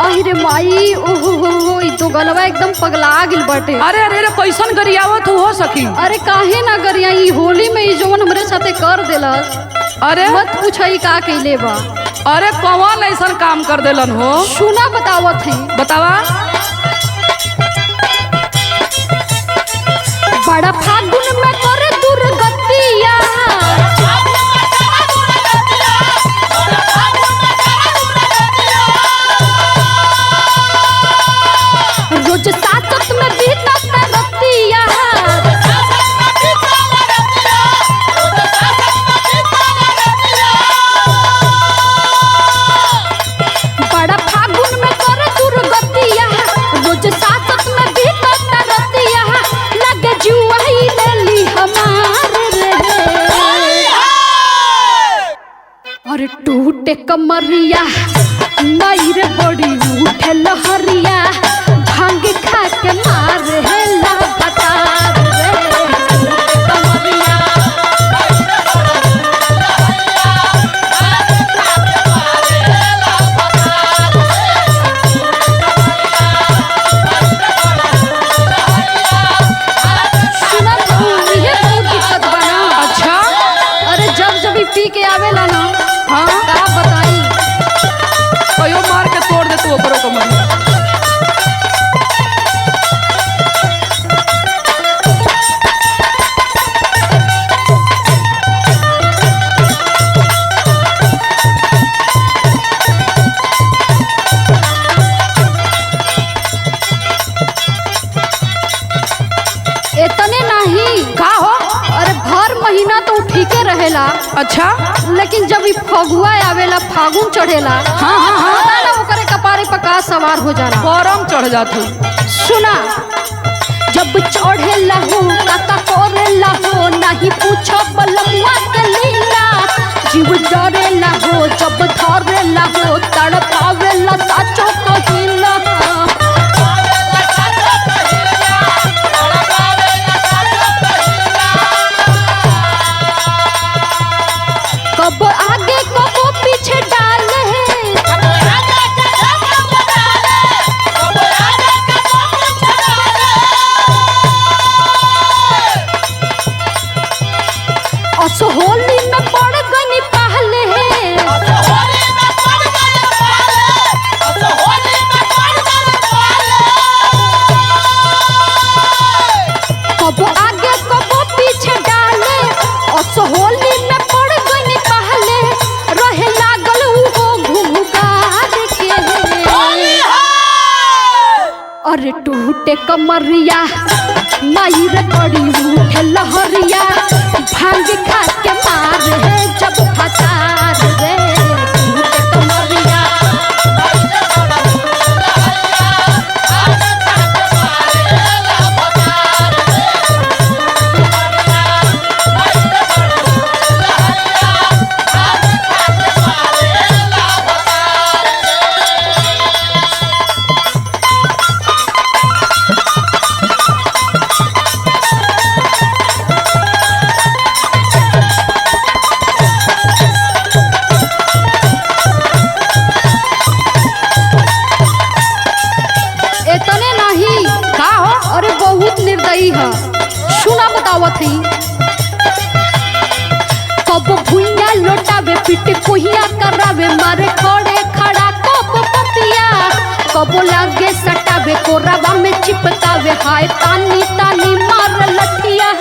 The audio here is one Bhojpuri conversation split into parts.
अरे माई ओहो हो ई तो गलवा एकदम पगला गिल बाटे। अरे अरे अरे कैसन गरियावत हो सकी। अरे काहे ना गरिया ई होली में ई जवन हमरे साथे कर देलस। अरे मत पूछई का कइले बा। अरे कौन ऐसन काम कर देलन हो? सुना बतावत है। बतावा। बड़ा फागुन में करे दुर्गतिया रोज सासत में बीतत रतिया बड़ा फागुन में करे दुर्गतिया रोज सासत में बीतत रतिया लगे जुआई लेली हमार रे। अरे टूटे कमरिया मायर बड़ी उठे लहरिया भांग खा के मार है लगातार रे। कमरिया सुना तू ये बहुत दिक्कत बना। अच्छा अरे जब जब ई पी के आवेला ना हाँ का बताई कयो मार के तोड़ दे तू ओकरो कमर। इतने नहीं का हो? अरे भर महीना तो ठीके रहेला अच्छा लेकिन जब ई फगुआ आवेला फागुन चढ़ेला हाँ हाँ हाँ पता ना ओकरे कपारे पर का सवार हो जाला। गरम चढ़ जात हो। सुना जब चढ़ेला हो काका करेला हो नहीं पूछो बलमुआ के लीला जीव डरेला हो जब धरेला हो तड़पावेला साचो कहिला। कब आगे कब पीछे डाले असहोली में पड़ गनी पहले कब आगे कब पीछे डाले असहोली में पड़ गनी पहले रहे लागल वो घुघुकार के। अरे टूटे कमरिया मायर बड़ी उठे लहरिया भांग खा के मार है जब फसार रे। टूटे कमरिया इतने नहीं का हो? अरे बहुत निर्दयी है। सुना बतावत है। कब भुइया लोटावे पीट कोहिया करावे मारे खड़े खड़ा कब पतिया कब लागे सटावे कोरावा में चिपकावे हाय तानी तानी मार लठिया।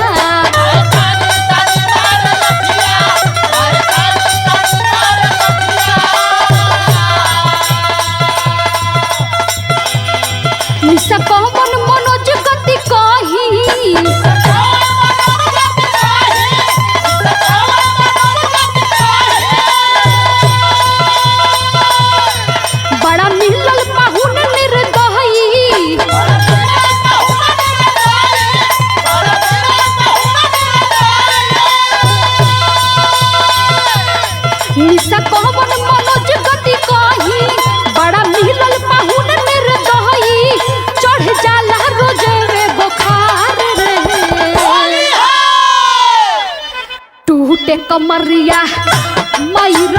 निशा कहमन मनोज गति कही बड़ा मिलल पाहुन निर्दयी निशा कहमन मनोज गति कही बड़ा मिलल पाहुन निर्दयी चढ़ जाला रोजे में बुखार रे। टूटे कमरिया मायर